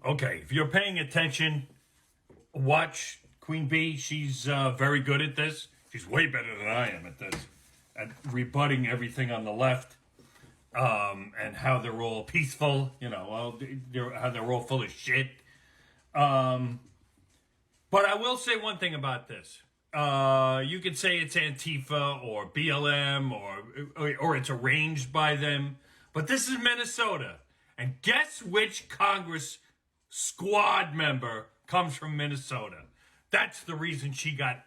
Okay, if you're paying attention, watch Queen Bee. She's very good at this. She's way better than I am at this, at rebutting everything on the left, and how they're all peaceful. How they're all full of shit. But I will say one thing about this. You could say it's Antifa or BLM or it's arranged by them, but this is Minnesota, and guess which Congress squad member comes from Minnesota? That's the reason she got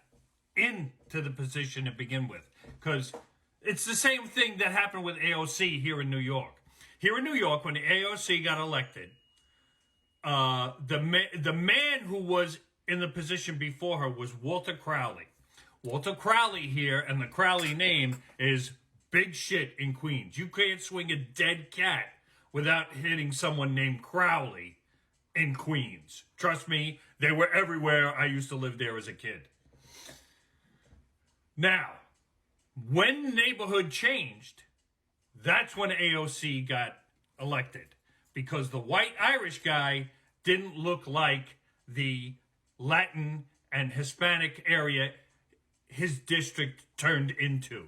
into the position to begin with, because it's the same thing that happened with AOC here in New York. Here in New York, when the AOC got elected, the man who was in the position before her was Walter Crowley. Walter Crowley here, and the Crowley name is big shit in Queens. You can't swing a dead cat without hitting someone named Crowley in Queens. Trust me, they were everywhere. I used to live there as a kid. Now, when the neighborhood changed, that's when AOC got elected, because the white Irish guy didn't look like the Latin and Hispanic area his district turned into.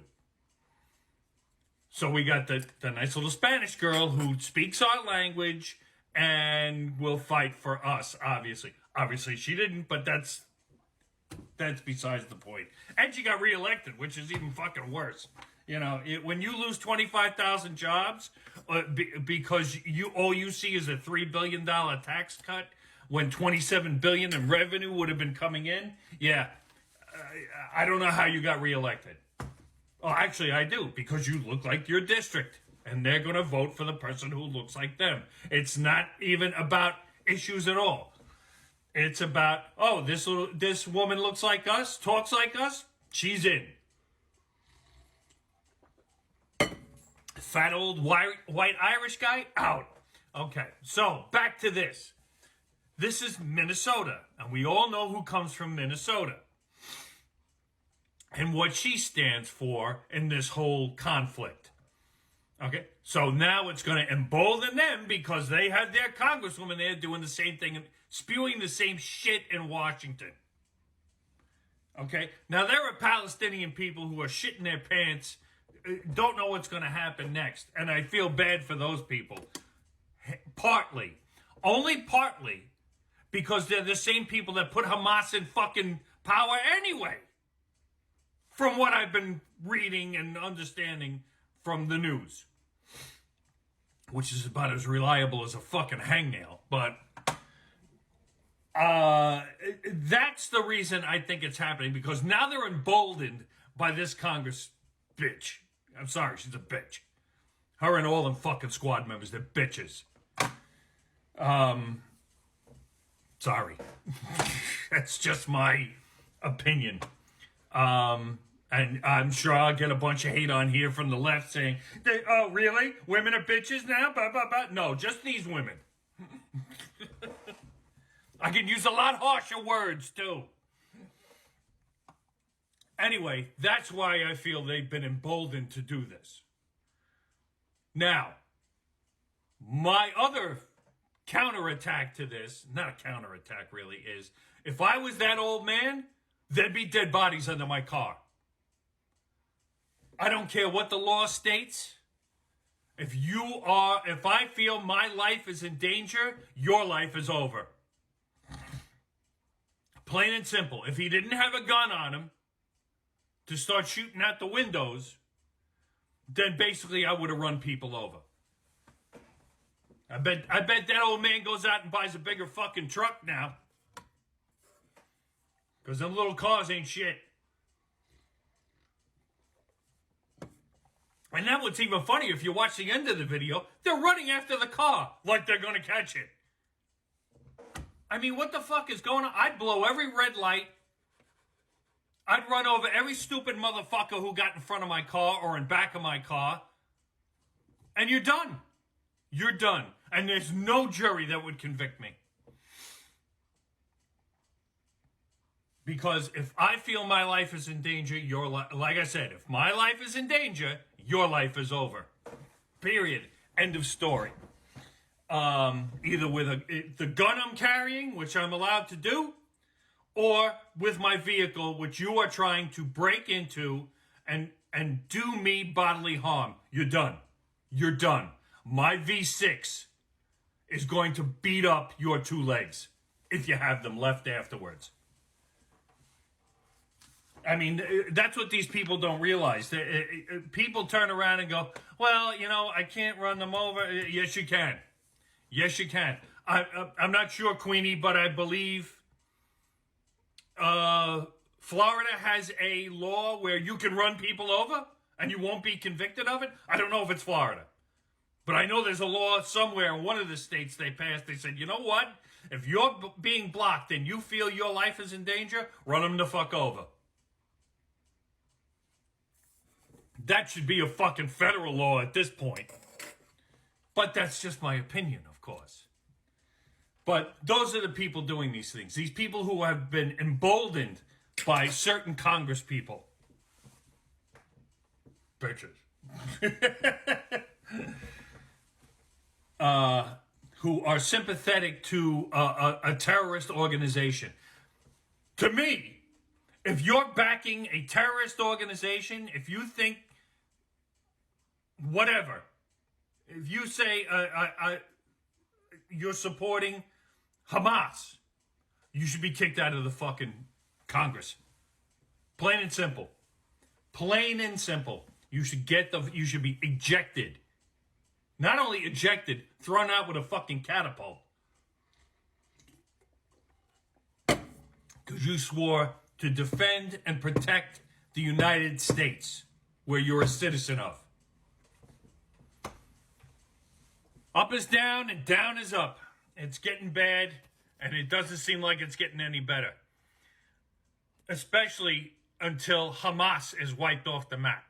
So we got the nice little Spanish girl who speaks our language and will fight for us, obviously. Obviously she didn't, but that's besides the point. And she got reelected, which is even fucking worse. When you lose 25,000 jobs because all you see is a $3 billion tax cut when $27 billion in revenue would have been coming in, I don't know how you got reelected. Oh, actually, I do, because you look like your district, and they're going to vote for the person who looks like them. It's not even about issues at all. It's about, this woman looks like us, talks like us, she's in. Fat old white Irish guy, out. Okay, so back to this. This is Minnesota, and we all know who comes from Minnesota and what she stands for in this whole conflict. Okay, so now it's going to embolden them because they had their congresswoman there doing the same thing and spewing the same shit in Washington. Okay, now there are Palestinian people who are shitting their pants, don't know what's going to happen next, and I feel bad for those people. Only partly, because they're the same people that put Hamas in fucking power anyway. From what I've been reading and understanding from the news. Which is about as reliable as a fucking hangnail. But that's the reason I think it's happening. Because now they're emboldened by this Congress bitch. I'm sorry, she's a bitch. Her and all them fucking squad members, they're bitches. Sorry. That's just my opinion. And I'm sure I'll get a bunch of hate on here from the left saying, oh, really? Women are bitches now? Blah, blah, blah. No, just these women. I can use a lot harsher words, too. Anyway, that's why I feel they've been emboldened to do this. Now, my other counterattack to this, not a counterattack really, is if I was that old man, there'd be dead bodies under my car. I don't care what the law states. If I feel my life is in danger, your life is over. Plain and simple. If he didn't have a gun on him to start shooting out the windows, then basically I would have run people over. I bet that old man goes out and buys a bigger fucking truck now. Because them little cars ain't shit. And that what's even funnier, if you watch the end of the video, they're running after the car like they're going to catch it. I mean, what the fuck is going on? I'd blow every red light. I'd run over every stupid motherfucker who got in front of my car or in back of my car. And you're done. You're done. And there's no jury that would convict me. Because if I feel my life is in danger, like I said, if my life is in danger, your life is over. Period. End of story. either with the gun I'm carrying, which I'm allowed to do, or with my vehicle, which you are trying to break into and do me bodily harm. You're done. You're done. My V6 is going to beat up your two legs if you have them left afterwards. I mean, that's what these people don't realize. People turn around and go, well, I can't run them over. Yes, you can. Yes, you can. I'm not sure, Queenie, but I believe Florida has a law where you can run people over and you won't be convicted of it. I don't know if it's Florida. But I know there's a law somewhere in one of the states they passed. They said, you know what? If you're being blocked and you feel your life is in danger, run them the fuck over. That should be a fucking federal law at this point. But that's just my opinion, of course. But those are the people doing these things. These people who have been emboldened by certain Congress people. Bitches. Who are sympathetic to a terrorist organization. To me, if you're backing a terrorist organization, if you think whatever, if you say you're supporting Hamas, you should be kicked out of the fucking Congress. Plain and simple. Plain and simple. You should be ejected. Not only ejected, thrown out with a fucking catapult. Because you swore to defend and protect the United States, where you're a citizen of. Up is down and down is up. It's getting bad, and it doesn't seem like it's getting any better. Especially until Hamas is wiped off the map.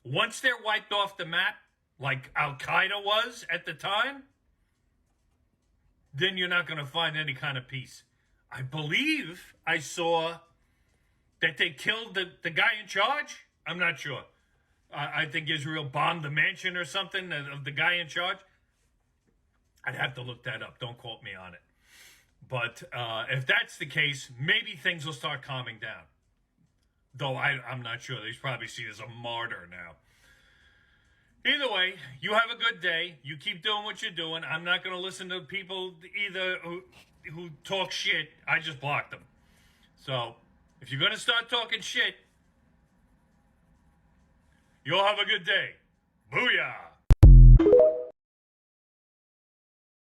Once they're wiped off the map, like Al-Qaeda was at the time, then you're not going to find any kind of peace. I believe I saw that they killed the guy in charge. I'm not sure. I think Israel bombed the mansion or something of the guy in charge. I'd have to look that up. Don't quote me on it. But if that's the case, maybe things will start calming down. Though I'm not sure. He's probably seen as a martyr now. Either way, you have a good day. You keep doing what you're doing. I'm not going to listen to people either who talk shit. I just blocked them. So, if you're going to start talking shit, you'll have a good day. Booyah!